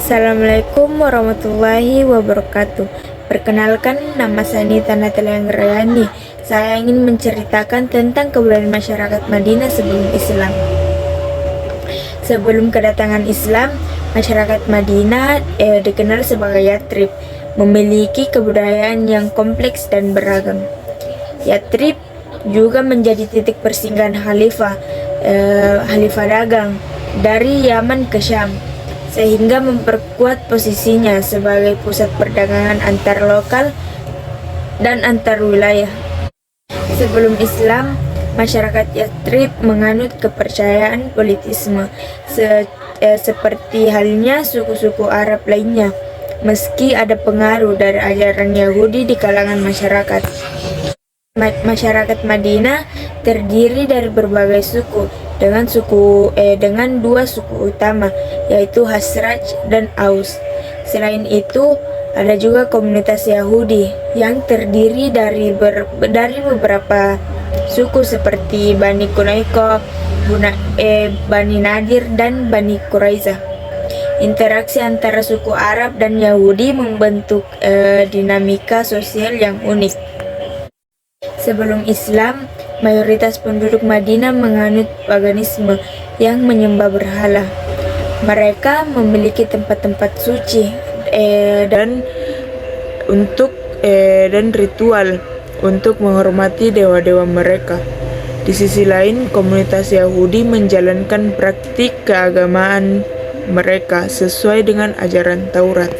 Assalamualaikum warahmatullahi wabarakatuh. Perkenalkan, nama saya Nita Natalia Anggrayani. Saya ingin menceritakan tentang kebudayaan masyarakat Madinah sebelum Islam. Sebelum kedatangan Islam, masyarakat Madinah dikenal sebagai Yathrib, memiliki kebudayaan yang kompleks dan beragam. Yathrib juga menjadi titik persinggahan khalifah dagang dari Yaman ke Syam, sehingga memperkuat posisinya sebagai pusat perdagangan antar lokal dan antar wilayah. Sebelum Islam, masyarakat Yathrib menganut kepercayaan politisme seperti halnya suku-suku Arab lainnya, meski ada pengaruh dari ajaran Yahudi di kalangan masyarakat. Masyarakat Madinah terdiri dari berbagai suku dengan dua suku utama, yaitu Khazraj dan Aus. Selain itu, ada juga komunitas Yahudi yang terdiri dari beberapa suku seperti Bani Quraisyah, Bani Nadir, dan Bani Quraisyah. Interaksi antara suku Arab dan Yahudi membentuk dinamika sosial yang unik. Sebelum Islam, mayoritas penduduk Madinah menganut paganisme yang menyembah berhala. Mereka memiliki tempat-tempat suci dan ritual untuk menghormati dewa-dewa mereka. Di sisi lain, komunitas Yahudi menjalankan praktik keagamaan mereka sesuai dengan ajaran Taurat.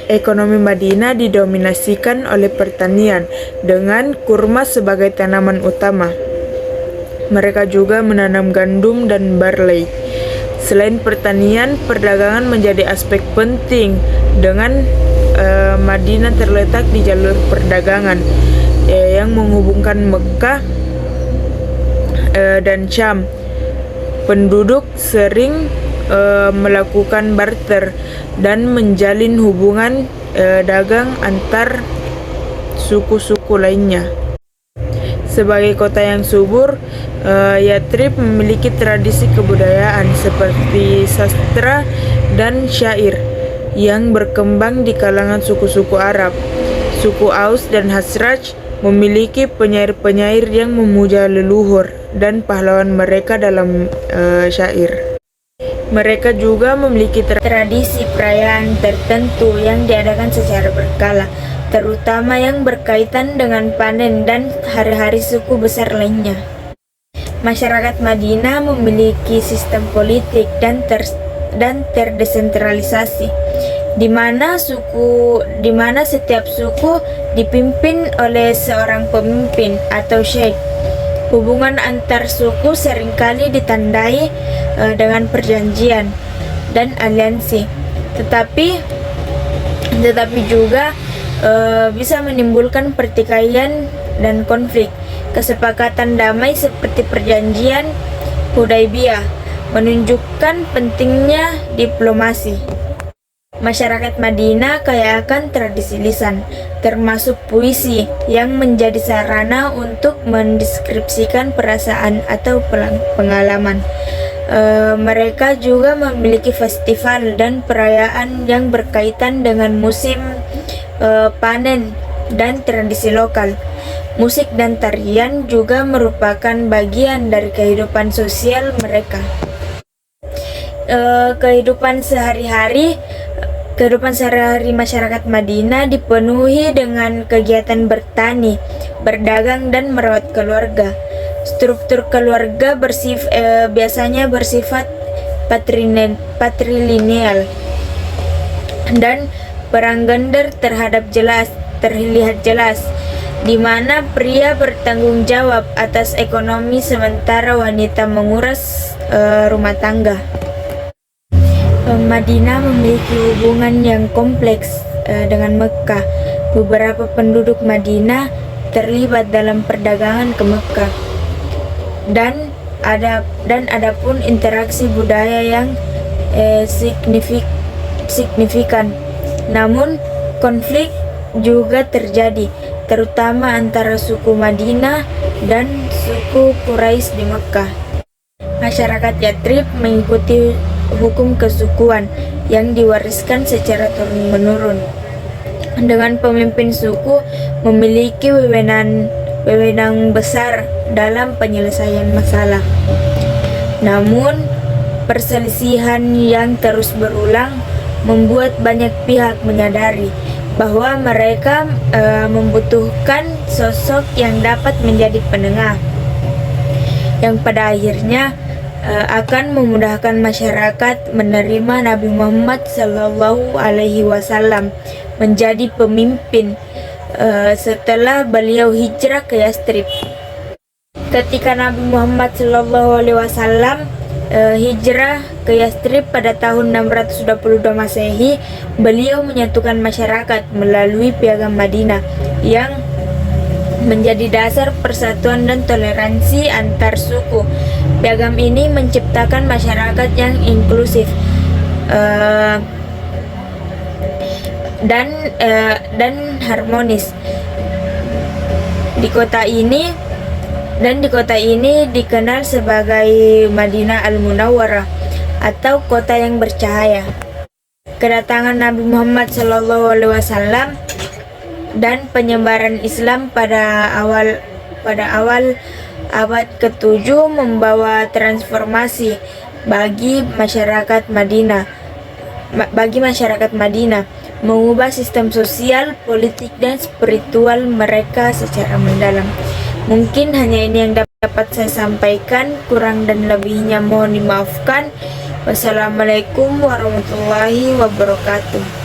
Ekonomi Madinah didominasikan oleh pertanian dengan kurma sebagai tanaman utama. Mereka juga menanam gandum dan barley. Selain pertanian, perdagangan menjadi aspek penting dengan Madinah terletak di jalur perdagangan yang menghubungkan Mekah dan Syam. Penduduk sering melakukan barter dan menjalin hubungan dagang antar suku-suku lainnya. Sebagai kota yang subur, Yathrib memiliki tradisi kebudayaan seperti sastra dan syair yang berkembang di kalangan suku-suku Arab. Suku Aus dan Khazraj memiliki penyair-penyair yang memuja leluhur dan pahlawan mereka dalam syair. Mereka juga memiliki tradisi perayaan tertentu yang diadakan secara berkala, terutama yang berkaitan dengan panen dan hari-hari suku besar lainnya. Masyarakat Madinah memiliki sistem politik dan terdesentralisasi, di mana setiap suku dipimpin oleh seorang pemimpin atau syekh. Hubungan antar suku seringkali ditandai dengan perjanjian dan aliansi, tetapi juga bisa menimbulkan pertikaian dan konflik. Kesepakatan damai seperti perjanjian Hudaybiyah menunjukkan pentingnya diplomasi. Masyarakat Madinah kaya akan tradisi lisan, termasuk puisi yang menjadi sarana untuk mendeskripsikan perasaan atau pengalaman. Mereka juga memiliki festival dan perayaan yang berkaitan dengan musim panen dan tradisi lokal. Musik dan tarian juga merupakan bagian dari kehidupan sosial mereka. Kehidupan sehari-hari masyarakat Madinah dipenuhi dengan kegiatan bertani, berdagang, dan merawat keluarga. Struktur keluarga biasanya bersifat patrilineal, dan perang gender terlihat jelas, di mana pria bertanggung jawab atas ekonomi sementara wanita menguras rumah tangga. Madinah memiliki hubungan yang kompleks dengan Mekkah. Beberapa penduduk Madinah terlibat dalam perdagangan ke Mekkah, dan adapun interaksi budaya yang signifikan. Namun konflik juga terjadi, terutama antara suku Madinah dan suku Quraisy di Mekkah. Masyarakat Yathrib mengikuti hukum kesukuan yang diwariskan secara turun-menurun, dengan pemimpin suku memiliki wewenang besar dalam penyelesaian masalah. Namun, perselisihan yang terus berulang membuat banyak pihak menyadari bahwa mereka membutuhkan sosok yang dapat menjadi penengah, yang pada akhirnya akan memudahkan masyarakat menerima Nabi Muhammad SAW menjadi pemimpin setelah beliau hijrah ke Yathrib. Ketika Nabi Muhammad SAW hijrah ke Yathrib pada tahun 622 Masehi, beliau menyatukan masyarakat melalui Piagam Madinah yang menjadi dasar persatuan dan toleransi antar suku. Piagam ini menciptakan masyarakat yang inklusif dan harmonis. Di kota ini dikenal sebagai Madinah Al-Munawwarah atau kota yang bercahaya. Kedatangan Nabi Muhammad SAW dan penyebaran Islam pada awal abad ke-7 membawa transformasi bagi masyarakat Madinah, mengubah sistem sosial, politik, dan spiritual mereka secara mendalam. Mungkin hanya ini yang dapat saya sampaikan, kurang dan lebihnya mohon dimaafkan. Wassalamualaikum warahmatullahi wabarakatuh.